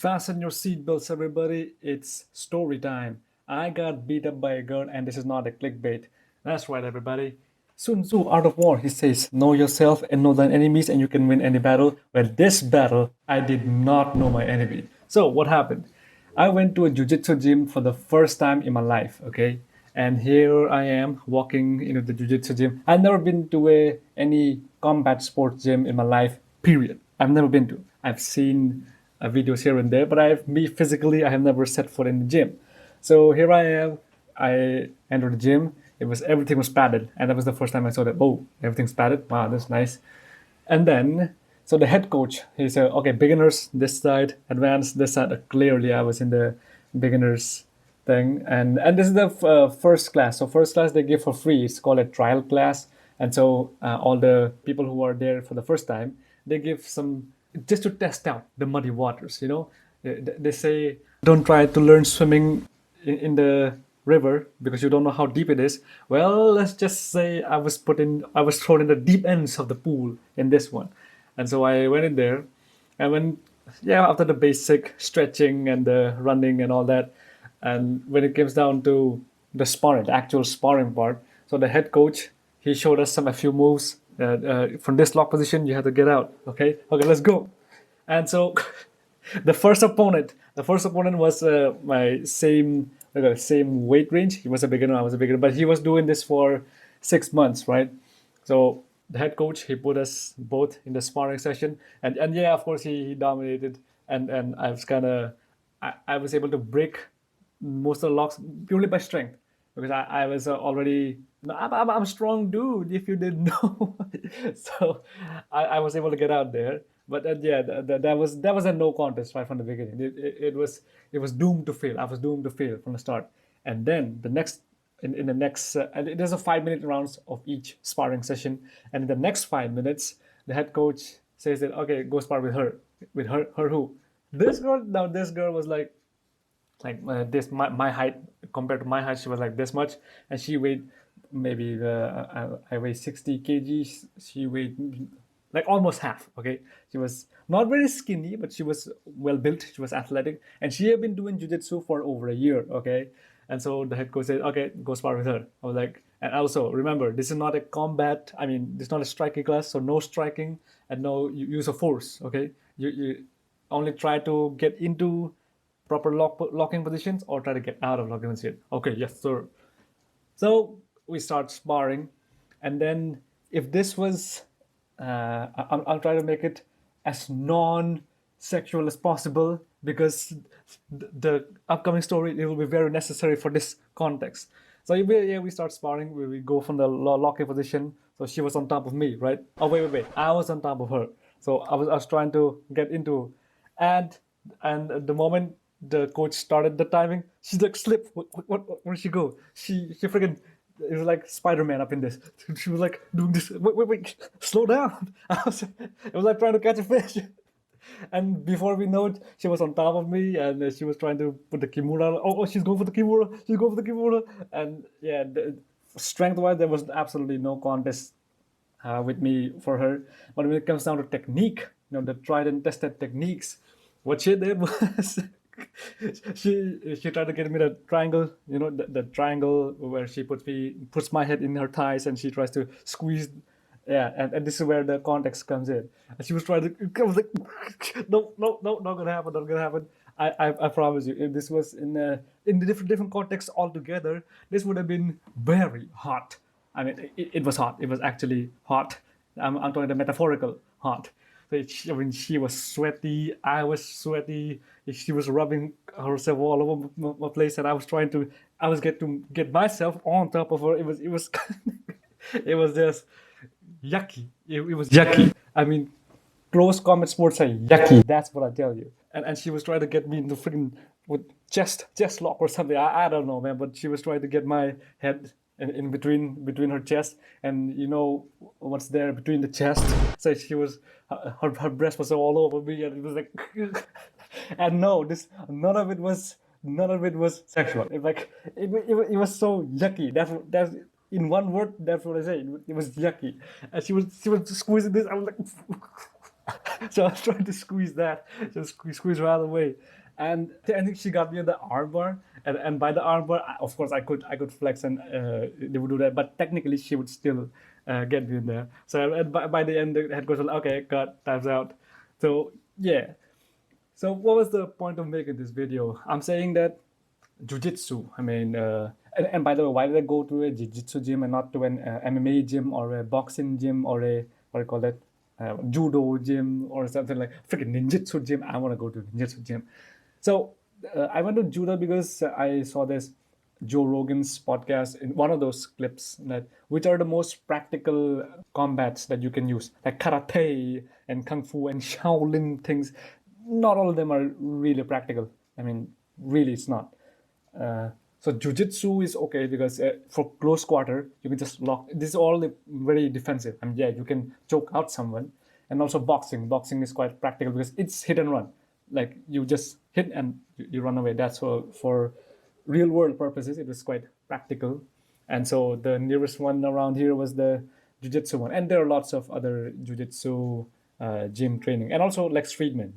Fasten your seatbelts, everybody. It's story time. I got beat up by a girl, and this is not a clickbait. That's right, everybody. Sun Tzu, Art of War, he says, know yourself and know thine enemies, and you can win any battle. Well, this battle, I did not know my enemy. So, what happened? I went to a jiu-jitsu gym for the first time in my life, okay? And here I am walking into the jiu-jitsu gym. I've never been to any combat sports gym in my life, period. I've never been to. I've seen videos here and there, but me physically, I have never set foot in the gym. So here I am. I entered the gym. Everything was padded, and that was the first time I saw that. Oh, everything's padded. Wow, that's nice. And then, so the head coach, he said, okay, beginners this side, advanced this side. Clearly, I was in the beginners thing. And this is the first class. So first class they give for free. It's called a trial class. And so all the people who are there for the first time, they give some, just to test out the muddy waters, you know. They say, don't try to learn swimming in the river because you don't know how deep it is. Well, let's just say I was thrown in the deep ends of the pool in this one. And so I went in there, and yeah, after the basic stretching and the running and all that, and when it comes down to the sparring, the actual sparring part, so the head coach, he showed us a few moves. From this lock position, you have to get out. Okay, let's go. And so the first opponent was my same weight range. He was a beginner, I was a beginner, but he was doing this for 6 months, right? So the head coach, he put us both in the sparring session, and yeah, of course he dominated, and I was kind of I was able to break most of the locks purely by strength because I was already, no, I'm a strong dude if you didn't know. So I was able to get out there, but yeah, that was a no contest right from the beginning. It was doomed to fail. I was doomed to fail from the start. And then the next in the next and there's a 5 minute rounds of each sparring session, and in the next 5 minutes the head coach says that, okay, go spar with her who, this girl. Now this girl was like this, my height compared to my height, she was like this much, and she weighed maybe I weigh 60 kgs. She weighed like almost half. Okay, she was not very skinny, but she was well built. She was athletic, and she had been doing jujitsu for over a year. Okay, and so the head coach said, okay, go spar with her. I was like, and also remember, this is not a combat. I mean, this is not a striking class, so no striking and no use of force. Okay, you only try to get into proper locking positions or try to get out of locking position. Okay, yes, sir. So we start sparring, and then if this was, I'll try to make it as non-sexual as possible because the upcoming story, it will be very necessary for this context. So yeah, we start sparring. We go from the locking position. So she was on top of me, right? Oh wait! I was on top of her. So I was trying to get into, and and the moment the coach started the timing, she's like, slip. Where did she go? She freaking, it was like Spider-Man up in this. She was like doing this. Wait, slow down. It was like trying to catch a fish. And before we know it, she was on top of me, and she was trying to put the kimura. Oh, she's going for the kimura. She's going for the kimura. And yeah, strength-wise, there was absolutely no contest with me for her. But when it comes down to technique, the tried and tested techniques, what she did was she tried to get me the triangle, the triangle where she puts my head in her thighs, and she tries to squeeze. Yeah, and this is where the context comes in. And she was trying to, I was like, no, not gonna happen, not gonna happen. I promise you, if this was in the different contexts altogether, this would have been very hot. I mean, it was hot. It was actually hot. I'm talking the metaphorical hot. So I mean, she was sweaty. I was sweaty. She was rubbing herself all over my place, and I was get myself on top of her. It was, it was just yucky. It was yucky. I mean, close combat sports are yucky. That's what I tell you. And she was trying to get me into freaking with chest lock or something. I don't know, man. But she was trying to get my head in between her chest, and you know what's there between the chest. So she was, her breast was all over me, and it was like, and no, this none of it was sexual. It was so yucky. That's in one word. That's what I say. It was yucky, and she was squeezing this. I was like. So I was trying to squeeze that, just squeeze right away, and I think she got me in the armbar, and by the armbar, of course, I could flex and they would do that, but technically she would still get me in there. So by the end, the head coach was like, okay, cut, time's out. So yeah. So what was the point of making this video? I'm saying that jujitsu. I mean, and by the way, why did I go to a jiu-jitsu gym and not to an MMA gym or a boxing gym or a what do you call that, judo gym or something like freaking ninjutsu gym? I want to go to ninjutsu gym. So I went to judo because I saw this Joe Rogan's podcast in one of those clips that which are the most practical combats that you can use, like karate and kung fu and Shaolin things. Not all of them are really practical. I mean, really, it's not. So jujitsu is okay because for close quarter you can just lock. This is all very defensive. I mean, yeah, you can choke out someone, and also boxing. Boxing is quite practical because it's hit and run. Like you just hit and you run away. That's for real world purposes. It was quite practical, and so the nearest one around here was the jujitsu one. And there are lots of other jujitsu gym training, and also Lex Friedman.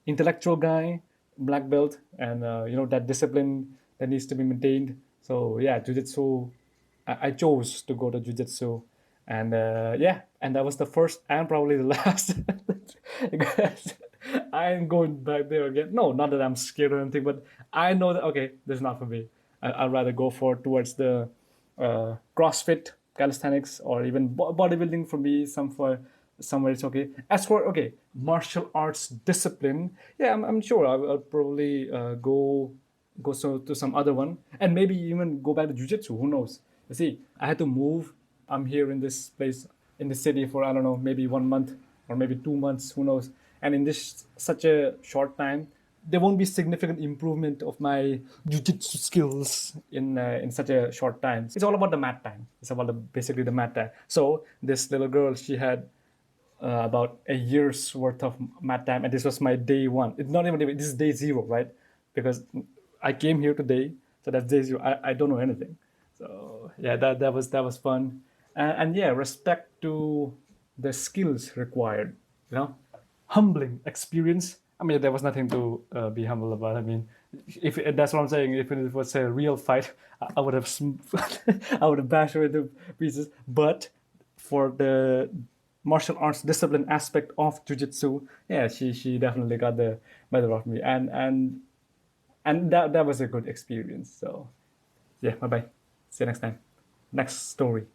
Intellectual guy, black belt, and that discipline that needs to be maintained. So yeah, jujitsu. I chose to go to jujitsu, and yeah, and that was the first and probably the last. Because I am going back there again. No, not that I'm scared or anything, but I know that okay, this is not for me. I'd rather go for towards the CrossFit, calisthenics, or even bodybuilding for me. Somewhere it's okay. As for okay, martial arts discipline, yeah, I'm sure I'll probably go to some other one, and maybe even go back to jujitsu. Who knows? You see, I had to move. I'm here in this place in the city for I don't know, maybe 1 month or maybe 2 months. Who knows? And in this such a short time, there won't be significant improvement of my jujitsu skills in such a short time. It's all about the mat time. It's about basically the mat time. So this little girl, she had about a year's worth of mat time, and this was my day one. It's not even this is day zero, right? Because I came here today, so that's day zero. I don't know anything. So yeah, that was fun, and yeah, respect to the skills required. You know, humbling experience. I mean, there was nothing to be humble about. I mean, if that's what I'm saying, if it was a real fight, I would have I would have bashed her into pieces. But for the martial arts discipline aspect of jujitsu, yeah, she definitely got the better of me, and that was a good experience. So yeah, bye bye. See you next time. Next story.